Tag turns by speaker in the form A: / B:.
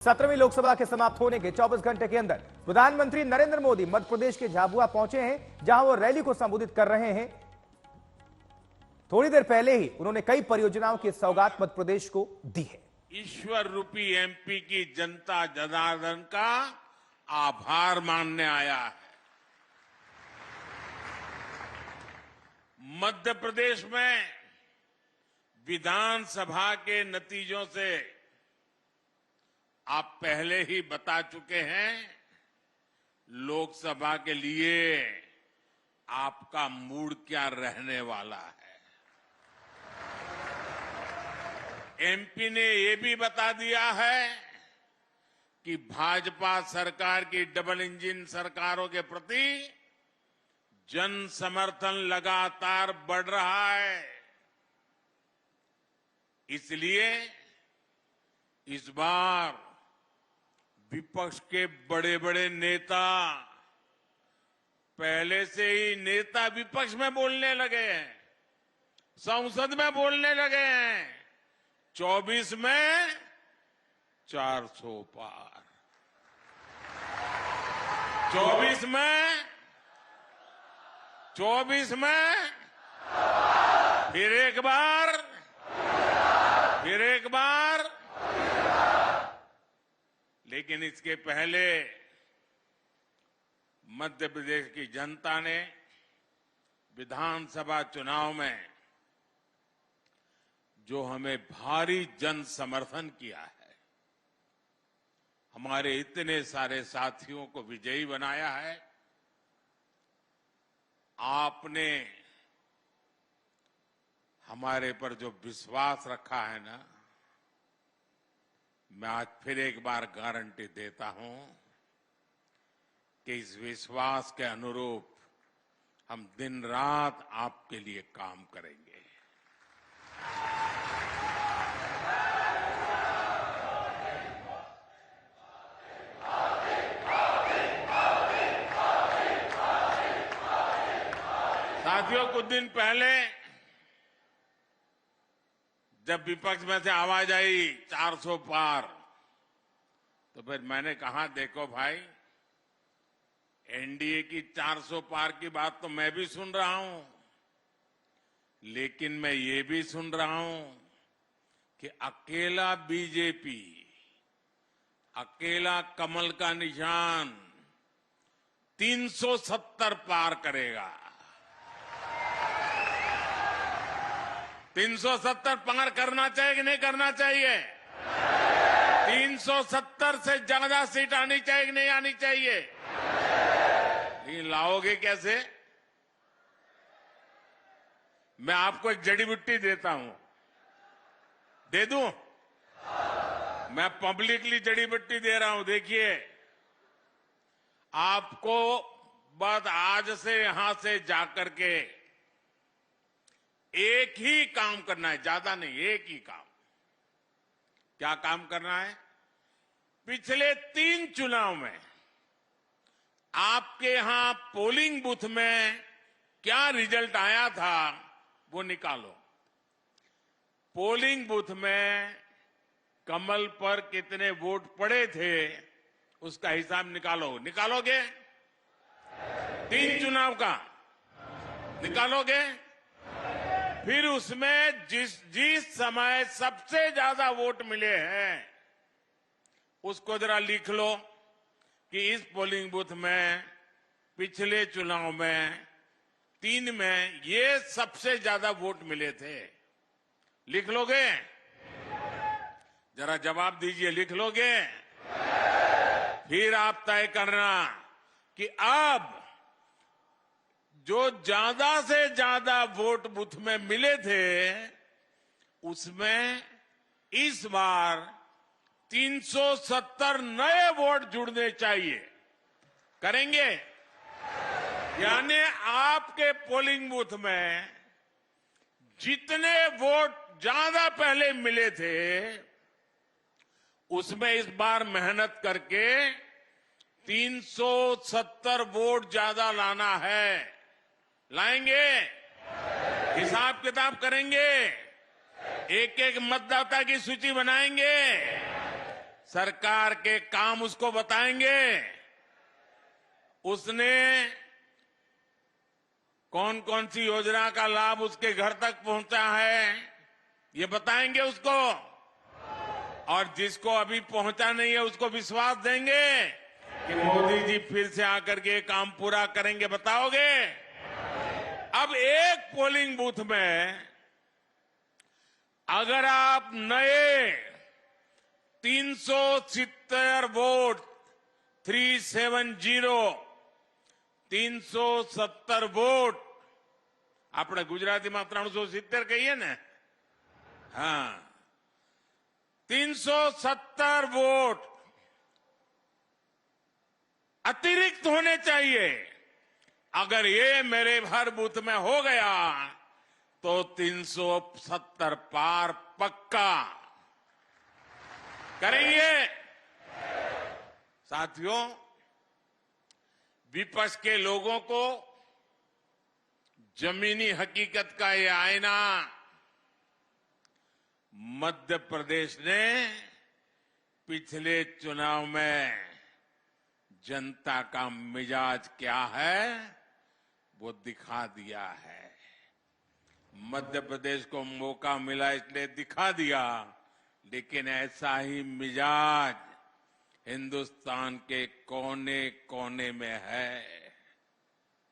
A: 17वीं लोकसभा के समाप्त होने के 24 घंटे के अंदर प्रधानमंत्री नरेंद्र मोदी मध्य प्रदेश के झाबुआ पहुंचे हैं, जहां वो रैली को संबोधित कर रहे हैं। थोड़ी देर पहले ही उन्होंने कई परियोजनाओं की सौगात मध्य प्रदेश को दी है।
B: ईश्वर रूपी एमपी की जनता जनार्दन का आभार मानने आया है। मध्य प्रदेश में विधानसभा के नतीजों से आप पहले ही बता चुके हैं, लोकसभा के लिए आपका मूड क्या रहने वाला है। एमपी ने ये भी बता दिया है कि भाजपा सरकार की डबल इंजन सरकारों के प्रति जन समर्थन लगातार बढ़ रहा है। इसलिए इस बार विपक्ष के बड़े बड़े नेता पहले से ही नेता विपक्ष में बोलने लगे हैं, संसद में बोलने लगे हैं। 24 में 400 पार, 24 में फिर एक बार। लेकिन इसके पहले मध्य प्रदेश की जनता ने विधानसभा चुनाव में जो हमें भारी जन समर्थन किया है, हमारे इतने सारे साथियों को विजयी बनाया है। आपने हमारे पर जो विश्वास रखा है ना, मैं आज फिर एक बार गारंटी देता हूं कि इस विश्वास के अनुरूप हम दिन रात आपके लिए काम करेंगे। साथियों, कुछ दिन पहले जब विपक्ष में से आवाज आई 400 पार, तो फिर मैंने कहा, देखो भाई, एनडीए की 400 पार की बात तो मैं भी सुन रहा हूं, लेकिन मैं ये भी सुन रहा हूं कि अकेला बीजेपी, अकेला कमल का निशान 370 पार करेगा। 370 पार करना चाहिए कि नहीं करना चाहिए? 370 से ज्यादा सीट आनी चाहिए कि नहीं आनी चाहिए? लेकिन लाओगे कैसे? मैं आपको एक जड़ी बूटी देता हूं, दे दूं? मैं पब्लिकली जड़ी बूटी दे रहा हूं। देखिए, आपको बस आज से यहां से जाकर के एक ही काम करना है, ज्यादा नहीं, एक ही काम। क्या काम करना है? पिछले 3 चुनाव में आपके यहां पोलिंग बूथ में क्या रिजल्ट आया था, वो निकालो। पोलिंग बूथ में कमल पर कितने वोट पड़े थे, उसका हिसाब निकालो। निकालोगे? 3 चुनाव का निकालोगे? फिर उसमें जिस समय सबसे ज्यादा वोट मिले हैं, उसको जरा लिख लो कि इस पोलिंग बूथ में पिछले चुनाव में 3 में ये सबसे ज्यादा वोट मिले थे। लिख लोगे? जरा जवाब दीजिए, लिख लोगे? फिर आप तय करना कि अब जो ज्यादा से ज्यादा वोट बूथ में मिले थे, उसमें इस बार 370 नए वोट जुड़ने चाहिए। करेंगे? यानी आपके पोलिंग बूथ में जितने वोट ज्यादा पहले मिले थे, उसमें इस बार मेहनत करके 370 वोट ज्यादा लाना है। लाएंगे? हिसाब किताब करेंगे? एक एक मतदाता की सूची बनाएंगे। सरकार के काम उसको बताएंगे। उसने कौन कौन सी योजना का लाभ उसके घर तक पहुंचा है, ये बताएंगे उसको। और जिसको अभी पहुंचा नहीं है उसको विश्वास देंगे कि मोदी जी फिर से आकर के काम पूरा करेंगे। बताओगे? अब एक पोलिंग बूथ में अगर आप नए 370 वोट 370 वोट આપણે ગુજરાતીમાં 370 કહીએ ને, હા, 370 वोट अतिरिक्त होने चाहिए। अगर ये मेरे हर बूथ में हो गया तो 370 पार पक्का करेंगे। साथियों, विपक्ष के लोगों को जमीनी हकीकत का ये आईना मध्य प्रदेश ने पिछले चुनाव में जनता का मिजाज क्या है वो दिखा दिया है। मध्य प्रदेश को मौका मिला इसलिए दिखा दिया, लेकिन ऐसा ही मिजाज हिंदुस्तान के कोने कोने में है।